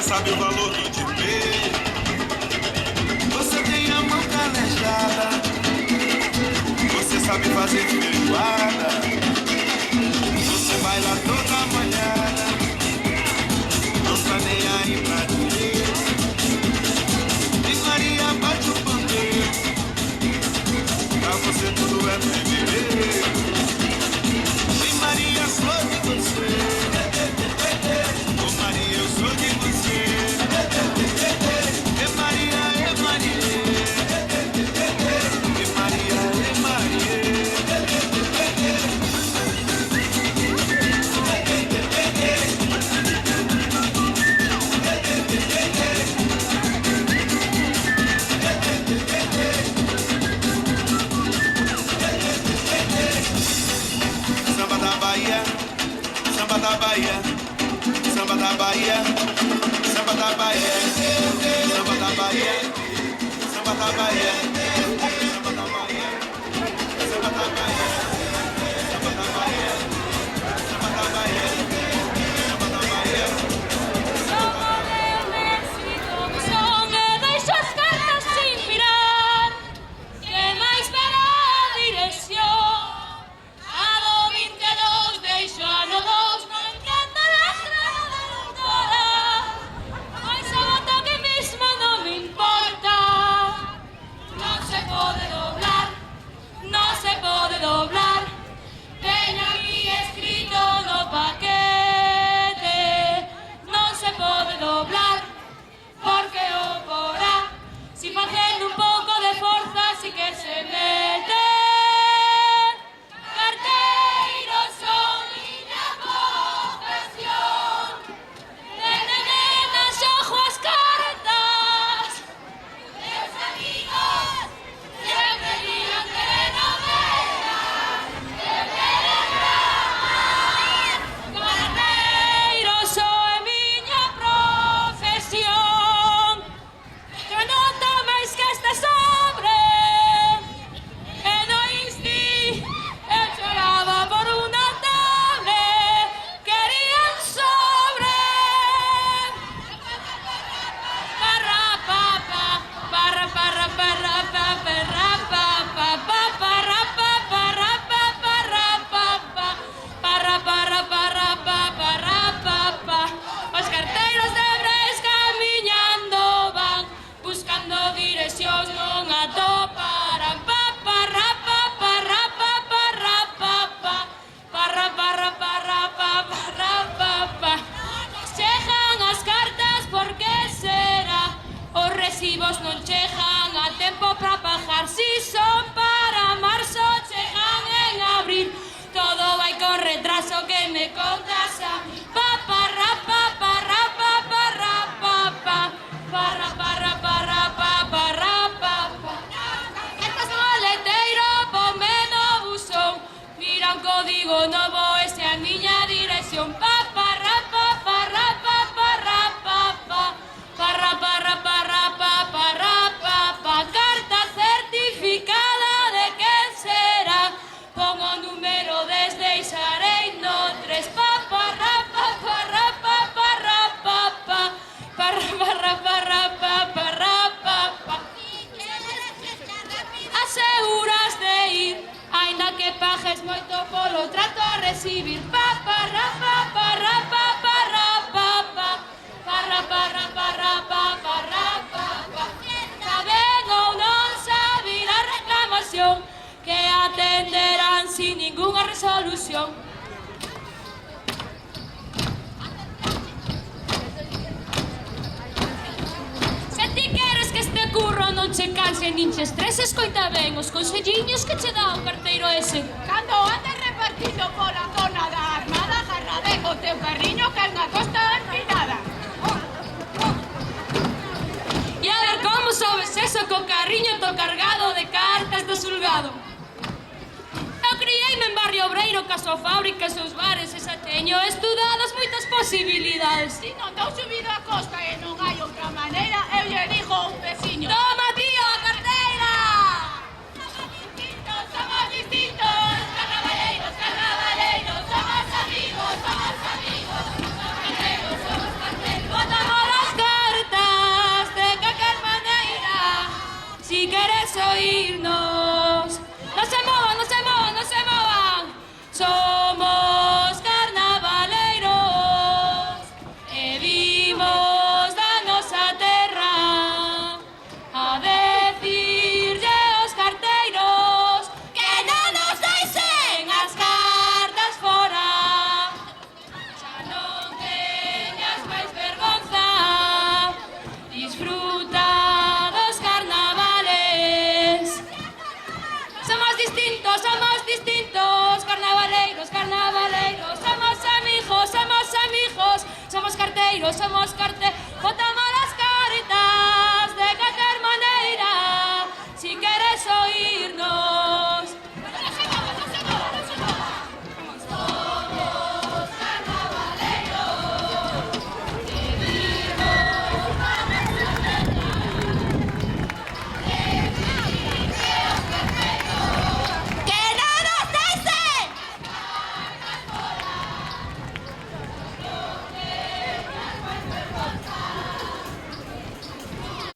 sabe o valor do dinheiro. Você tem a mão calejada, você sabe fazer feijoada, você baila toda manhã, não tá nem aí pra dinheiro. E Maria bate o pandeiro, pra você tudo é fevereiro. E Maria, sou de você. Ô Maria, eu sou de você. E Maria, e Maria. E Maria, e Maria. Samba da Bahia, samba da Bahia, samba da Bahia, samba da Bahia, samba da Bahia, samba da Bahia, samba da Bahia, samba da Bahia, samba da Bahia, samba da Bahia, samba da Bahia. Non chegan a tempo para pagar. Si son para marzo, chegan en abril. Todo vai con retraso que me contas a mí. Pa rapa, pa rapa, pa rapa, pa parra, parra, parra, pa parra, pa pa. Estás maleteiro, ponme no busón. Mira un código novo, ese a miña dirección. Pa rapa, pa rapa, pa rapa, pa parra, parra, parra, pa parra, pa pa. Carta certificada de que será. Pongo número desde Isarei no 3. Pa parra, pa parra, pa parra, pa pa parra, parra, parra, pa parra, pa pa. Aseguras de ir, ainda que pagues moito polo trato a recibir. Pa parra, pa parra, pa parra, pa pa parra, parra, parra, pa parra, pa pa. Saben ou non saben a reclamación, que atenderán sin ninguna resolución. Se ti queres que este curro non che canse nin che estreses, coita ben os conselliños que che dá o carteiro ese. Cando andes repartindo pola zona da Armada, agarra ben o teu carriño que é unha costa empinada. E a ver como sabes eso co carriño to cargado de cartas do xulgado. Eu criei-me en Barrio Obreiro, ca súa fábrica, seus bares, e xa teño estudadas moitas posibilidades. Si non dou subido a costa e non hai outra maneira, eu lle digo a un veciño. Toma, tío, a carteira! Somos distintos, carnabaleiros, carnabaleiros, somos amigos, somos amigos. Somos carteros, somos carteros. Botamos las oírnos. No se movan, no se movan, no se movan. Somos carnavaleiros e vimos da nosa terra a decirlle aos carteiros que non nos deixen as cartas fora. Xa non teñas máis vergonza, disfruta dos carnavales. Somos distintos, carnavaleiros, carnavaleiros. Somos amigos, somos amigos. Somos carteiros, somos carteiros.